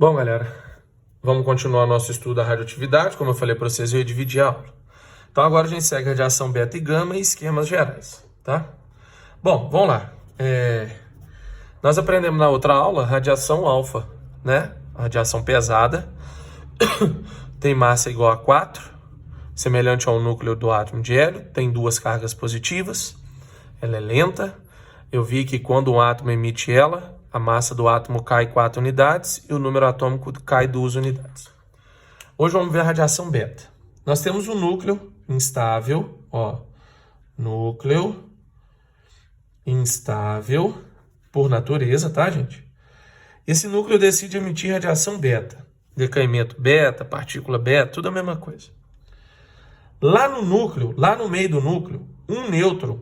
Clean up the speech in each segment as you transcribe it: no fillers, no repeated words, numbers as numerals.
Bom, galera, vamos continuar nosso estudo da radioatividade. Como eu falei para vocês, eu ia dividir a aula. Então agora a gente segue radiação beta e gama e esquemas gerais, tá? Bom, vamos lá. Nós aprendemos na outra aula radiação alfa, né? Radiação pesada. Tem massa igual a 4, semelhante ao núcleo do átomo de hélio. Tem duas cargas positivas. Ela é lenta. Eu vi que quando um átomo emite ela, a massa do átomo cai 4 unidades e o número atômico cai 2 unidades. Hoje vamos ver a radiação beta. Nós temos um núcleo instável, ó, núcleo instável por natureza, tá, gente? Esse núcleo decide emitir radiação beta. Decaimento beta, partícula beta, tudo a mesma coisa. Lá no núcleo, lá no meio do núcleo, um nêutron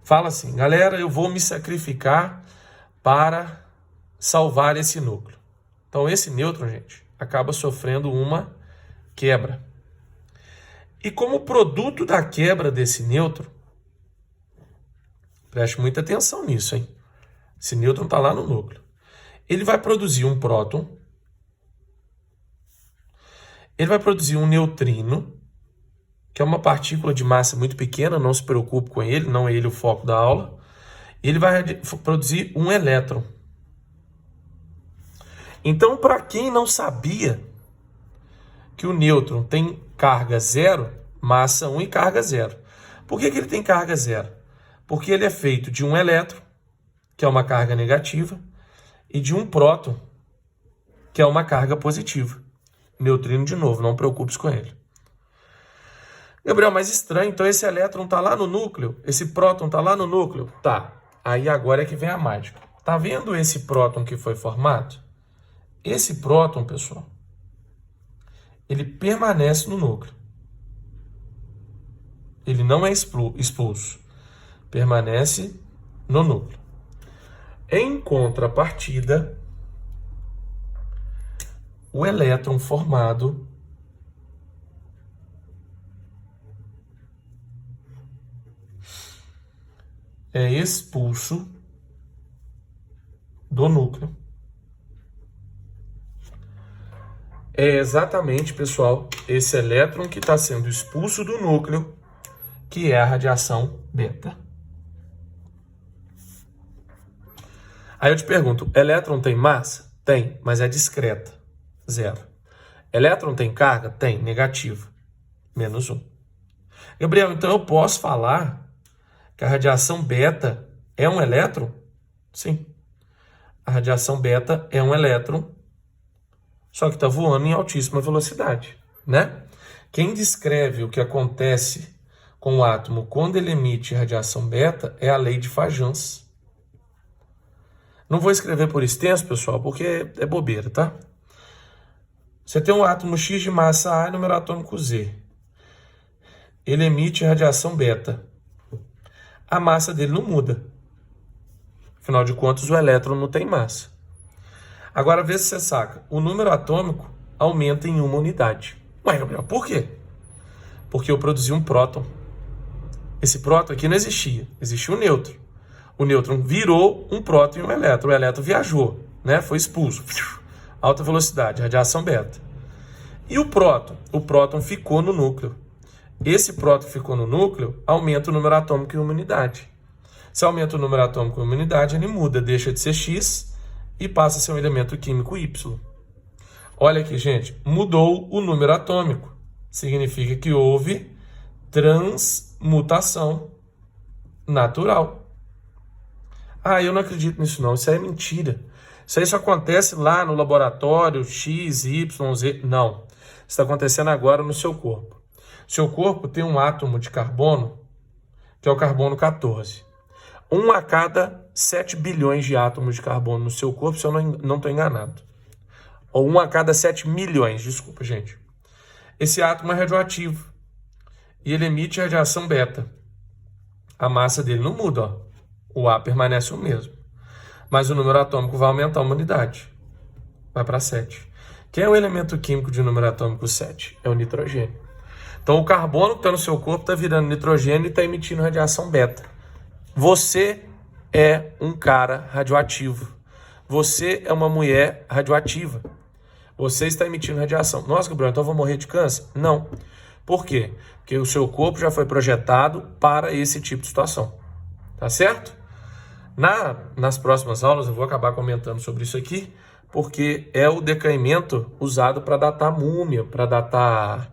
fala assim: galera, eu vou me sacrificar para salvar esse núcleo. Então esse nêutron, gente, acaba sofrendo uma quebra. E como produto da quebra desse nêutron, preste muita atenção nisso, hein? Esse nêutron está lá no núcleo. Ele vai produzir um próton, ele vai produzir um neutrino, que é uma partícula de massa muito pequena, não se preocupe com ele, não é ele o foco da aula. Ele vai produzir um elétron. Então, para quem não sabia que o nêutron tem carga zero, massa 1 e carga zero. Por que ele tem carga zero? Porque ele é feito de um elétron, que é uma carga negativa, e de um próton, que é uma carga positiva. Neutrino de novo, não preocupe com ele. Gabriel, mas estranho, então esse elétron está lá no núcleo, esse próton está lá no núcleo? Tá, aí agora é que vem a mágica. Tá vendo esse próton que foi formado? Esse próton, pessoal, ele permanece no núcleo. Ele não é expulso, permanece no núcleo. Em contrapartida, o elétron formado é expulso do núcleo. É exatamente, pessoal, esse elétron que está sendo expulso do núcleo que é a radiação beta. Aí eu te pergunto, elétron tem massa? Tem, mas é discreta, 0. Elétron tem carga? Tem, negativa, -1. Gabriel, então eu posso falar que a radiação beta é um elétron? Sim. A radiação beta é um elétron, só que está voando em altíssima velocidade, né? Quem descreve o que acontece com o átomo quando ele emite radiação beta é a lei de Fajans. Não vou escrever por extenso, pessoal, porque é bobeira, tá? Você tem um átomo X de massa A e número atômico Z. Ele emite radiação beta. A massa dele não muda. Afinal de contas, o elétron não tem massa. Agora, vê se você saca. O número atômico aumenta em 1 unidade. Ué, Gabriel, por quê? Porque eu produzi um próton. Esse próton aqui não existia. Existia um nêutron. O nêutron virou um próton e um elétron. O elétron viajou, né? Foi expulso. Alta velocidade, radiação beta. E o próton? O próton ficou no núcleo. Esse próton que ficou no núcleo aumenta o número atômico em 1 unidade. Se aumenta o número atômico em 1 unidade, ele muda, deixa de ser X e passa a ser um elemento químico Y. Olha aqui, gente, mudou o número atômico. Significa que houve transmutação natural. Ah, eu não acredito nisso não, isso aí é mentira. Isso aí só acontece lá no laboratório, X, Y, Z. Não, isso está acontecendo agora no seu corpo. Seu corpo tem um átomo de carbono, que é o carbono 14. 1 a cada 7 bilhões de átomos de carbono no seu corpo, se eu não estou enganado. Ou 1 a cada 7 milhões, desculpa, gente. Esse átomo é radioativo. E ele emite radiação beta. A massa dele não muda, ó. O A permanece o mesmo. Mas o número atômico vai aumentar uma unidade. Vai para 7. Quem é o elemento químico de número atômico 7? É o nitrogênio. Então o carbono que está no seu corpo está virando nitrogênio e está emitindo radiação beta. Você é um cara radioativo. você é uma mulher radioativa. Você está emitindo radiação. Nossa, Gabriel, então eu vou morrer de câncer? Não. Por quê? Porque o seu corpo já foi projetado para esse tipo de situação. Tá certo? Nas próximas aulas eu vou acabar comentando sobre isso aqui, porque é o decaimento usado para datar múmia, para datar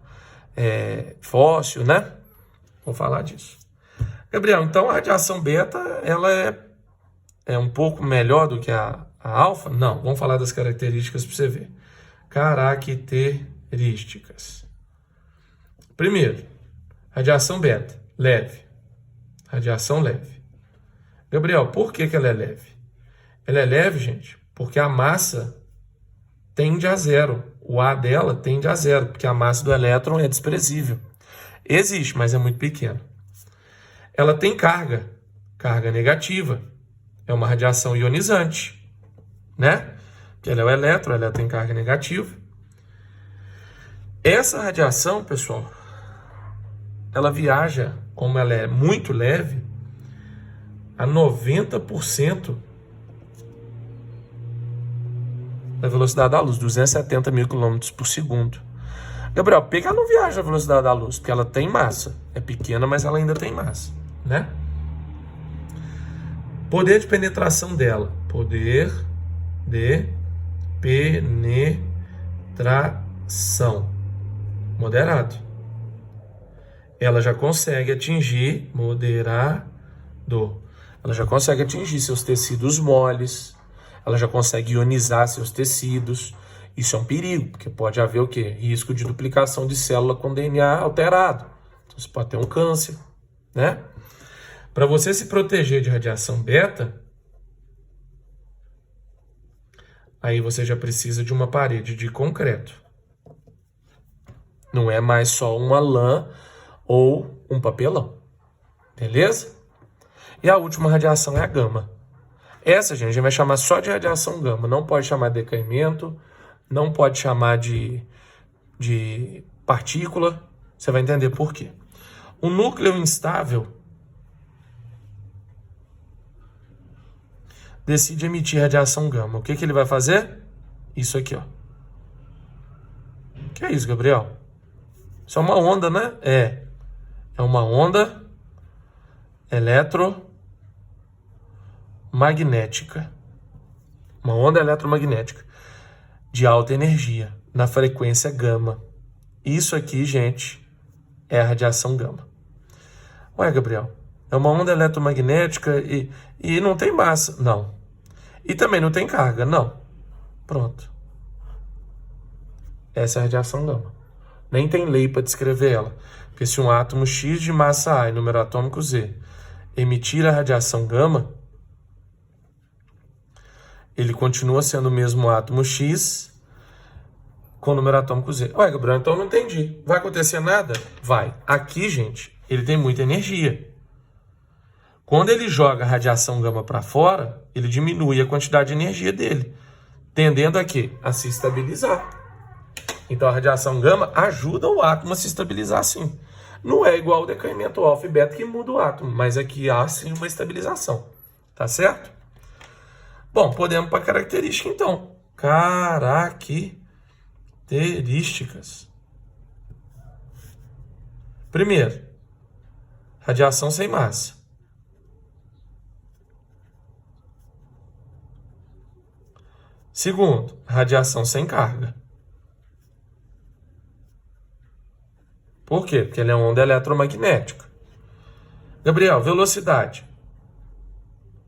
fóssil, né? Vou falar disso. Gabriel, então a radiação beta, ela é um pouco melhor do que a alfa? Não, vamos falar das características para você ver. Características. Primeiro, radiação beta, leve. Radiação leve. Gabriel, por que ela é leve? Ela é leve, gente, porque a massa tende a zero. O A dela tende a zero, porque a massa do elétron é desprezível. Existe, mas é muito pequena. Ela tem carga negativa. É uma radiação ionizante, né? Porque ela é o elétron, ela tem carga negativa. Essa radiação, pessoal, ela viaja, como ela é muito leve, a 90% da velocidade da luz, 270 mil quilômetros por segundo. Gabriel, por que ela não viaja a velocidade da luz? Porque ela tem massa. É pequena, mas ela ainda tem massa, né? Poder de penetração dela. Poder de penetração. Moderado. Ela já consegue atingir moderado. Ela já consegue atingir seus tecidos moles. Ela já consegue ionizar seus tecidos. Isso é um perigo, porque pode haver o quê? Risco de duplicação de célula com DNA alterado. Então você pode ter um câncer, né? Para você se proteger de radiação beta, aí você já precisa de uma parede de concreto. Não é mais só uma lã ou um papelão. Beleza? E a última radiação é a gama. Essa, gente, a gente vai chamar só de radiação gama. Não pode chamar de decaimento, não pode chamar de partícula. Você vai entender por quê. O núcleo instável decide emitir radiação gama. O que ele vai fazer? Isso aqui, ó. O que é isso, Gabriel? Isso é uma onda, né? É uma onda eletromagnética. Uma onda eletromagnética de alta energia, na frequência gama. Isso aqui, gente, é a radiação gama. Ué, Gabriel, é uma onda eletromagnética e não tem massa. Não. E também não tem carga. Não. Pronto. Essa é a radiação gama. Nem tem lei para descrever ela. Porque se um átomo X de massa A e número atômico Z emitir a radiação gama, ele continua sendo o mesmo átomo X com número atômico Z. Ué, Gabriel, então eu não entendi. Vai acontecer nada? Vai. Aqui, gente, ele tem muita energia. Quando ele joga a radiação gama para fora, ele diminui a quantidade de energia dele, tendendo a quê? A se estabilizar. Então a radiação gama ajuda o átomo a se estabilizar sim. Não é igual o decaimento alfa e beta que muda o átomo, mas aqui há sim uma estabilização. Tá certo? Bom, podemos para característica então. Características. Primeiro, radiação sem massa. Segundo, radiação sem carga. Por quê? Porque ele é uma onda eletromagnética. Gabriel, velocidade.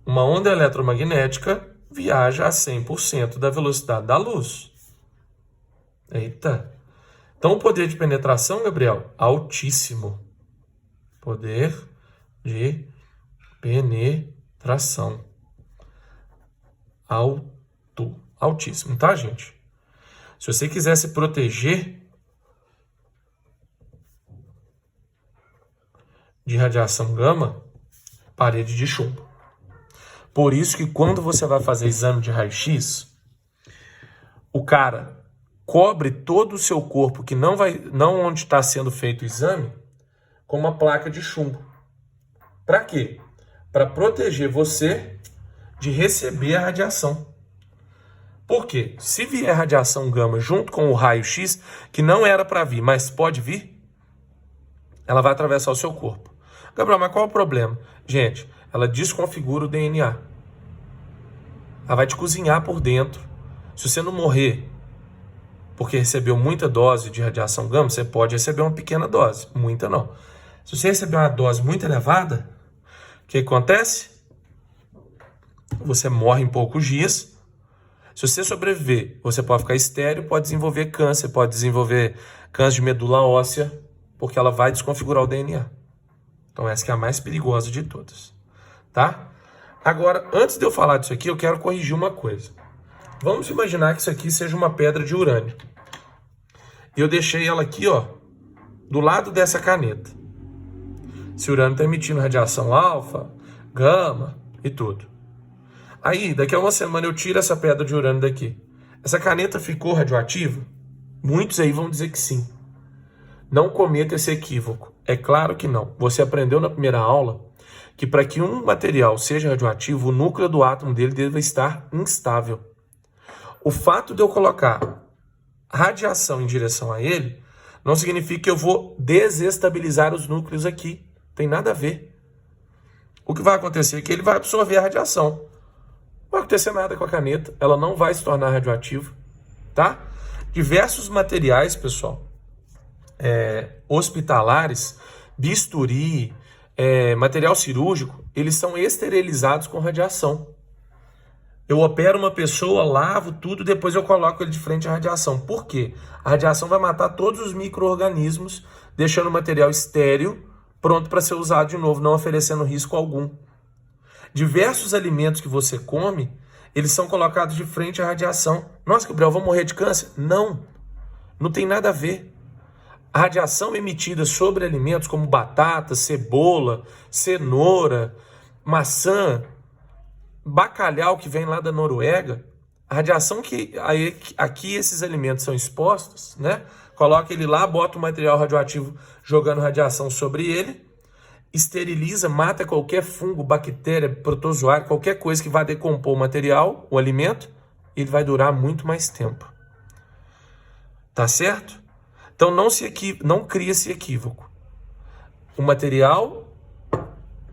Uma onda eletromagnética viaja a 100% da velocidade da luz. Eita. Então, o poder de penetração, Gabriel, altíssimo. Poder de penetração. Altíssimo, tá, gente? Se você quiser se proteger de radiação gama, parede de chumbo. Por isso que quando você vai fazer exame de raio-x, o cara cobre todo o seu corpo, que não onde está sendo feito o exame, com uma placa de chumbo. Para quê? Para proteger você de receber a radiação. Por quê? Se vier radiação gama junto com o raio-x, que não era para vir, mas pode vir, ela vai atravessar o seu corpo. Gabriel, mas qual é o problema? Gente, ela desconfigura o DNA. Ela vai te cozinhar por dentro. Se você não morrer porque recebeu muita dose de radiação gama, você pode receber uma pequena dose, muita não. Se você receber uma dose muito elevada, o que acontece? Você morre em poucos dias. Se você sobreviver, você pode ficar estéril, pode desenvolver câncer de medula óssea, porque ela vai desconfigurar o DNA. Então essa que é a mais perigosa de todas, tá? Agora, antes de eu falar disso aqui, eu quero corrigir uma coisa. Vamos imaginar que isso aqui seja uma pedra de urânio. E eu deixei ela aqui, ó, do lado dessa caneta. Esse urânio está emitindo radiação alfa, gama e tudo. Aí, daqui a uma semana eu tiro essa pedra de urânio daqui. Essa caneta ficou radioativa? Muitos aí vão dizer que sim. Não cometa esse equívoco. É claro que não. Você aprendeu na primeira aula que para que um material seja radioativo, o núcleo do átomo dele deve estar instável. O fato de eu colocar radiação em direção a ele não significa que eu vou desestabilizar os núcleos aqui. Tem nada a ver. O que vai acontecer é que ele vai absorver a radiação. Não vai acontecer nada com a caneta. Ela não vai se tornar radioativa. Tá? Diversos materiais, pessoal, hospitalares, bisturi, material cirúrgico, eles são esterilizados com radiação. Eu opero uma pessoa, lavo tudo, depois eu coloco ele de frente à radiação. Por quê? A radiação vai matar todos os micro-organismos, deixando o material estéril, pronto para ser usado de novo, não oferecendo risco algum. Diversos alimentos que você come, eles são colocados de frente à radiação. Nossa, Gabriel, eu vou morrer de câncer? Não, não tem nada a ver. A radiação emitida sobre alimentos como batata, cebola, cenoura, maçã, bacalhau que vem lá da Noruega, a radiação que aqui esses alimentos são expostos, né? Coloca ele lá, bota o material radioativo jogando radiação sobre ele, esteriliza, mata qualquer fungo, bactéria, protozoário, qualquer coisa que vá decompor o material, o alimento, ele vai durar muito mais tempo. Tá certo? Então não cria esse equívoco. O material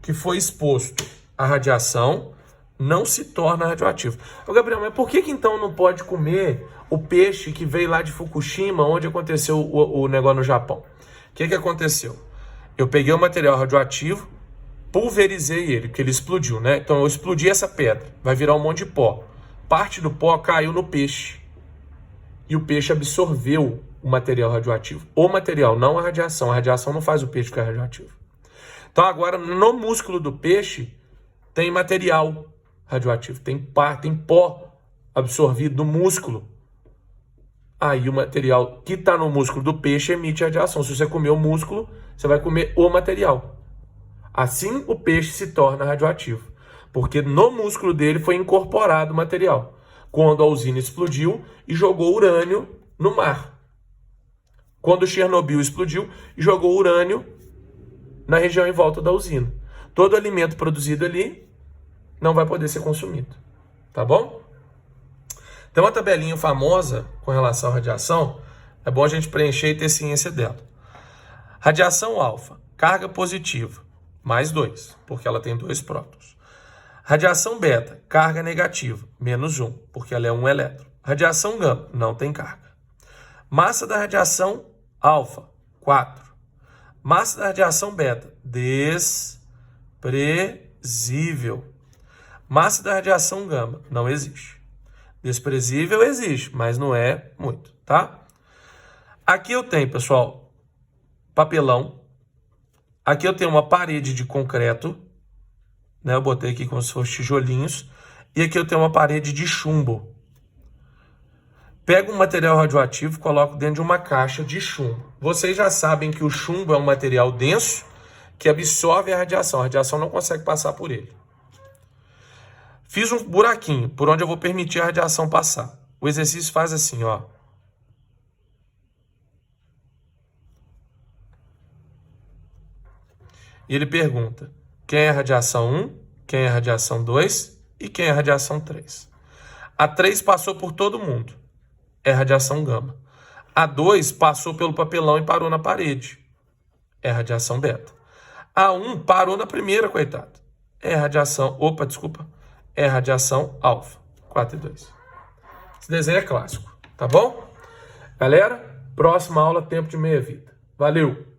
que foi exposto à radiação não se torna radioativo. Gabriel, mas por que então não pode comer o peixe que veio lá de Fukushima, onde aconteceu o negócio no Japão? O que aconteceu? Eu peguei o material radioativo, pulverizei ele, porque ele explodiu, né? Então eu explodi essa pedra, vai virar um monte de pó. Parte do pó caiu no peixe. E o peixe absorveu o material radioativo. O material, não a radiação. A radiação não faz o peixe ficar radioativo. Então agora, no músculo do peixe, tem material radioativo, tem pó absorvido no músculo. Aí o material que está no músculo do peixe emite radiação. Se você comer o músculo, você vai comer o material. Assim o peixe se torna radioativo, porque no músculo dele foi incorporado o material, quando a usina explodiu e jogou urânio no mar. Quando Chernobyl explodiu e jogou urânio na região em volta da usina. Todo alimento produzido ali não vai poder ser consumido. Tá bom? Tem uma tabelinha famosa com relação à radiação. É bom a gente preencher e ter ciência dela. Radiação alfa, carga positiva, mais 2, porque ela tem 2 prótons. Radiação beta, carga negativa, menos 1, porque ela é um elétron. Radiação gama, não tem carga. Massa da radiação alfa, 4. Massa da radiação beta, desprezível. Massa da radiação gama, não existe. Desprezível existe, mas não é muito, tá? Aqui eu tenho, pessoal, papelão. Aqui eu tenho uma parede de concreto, né? Eu botei aqui como se fossem tijolinhos. E aqui eu tenho uma parede de chumbo. Pego um material radioativo e coloco dentro de uma caixa de chumbo. Vocês já sabem que o chumbo é um material denso que absorve a radiação. A radiação não consegue passar por ele. Fiz um buraquinho por onde eu vou permitir a radiação passar. O exercício faz assim, ó. E ele pergunta: quem é a radiação 1, quem é a radiação 2 e quem é a radiação 3? A 3 passou por todo mundo. É radiação gama. A 2 passou pelo papelão e parou na parede. É radiação beta. A 1 parou na primeira, coitado. É radiação... Opa, desculpa. É radiação alfa. 4 e 2. Esse desenho é clássico, tá bom? Galera, próxima aula, tempo de meia-vida. Valeu!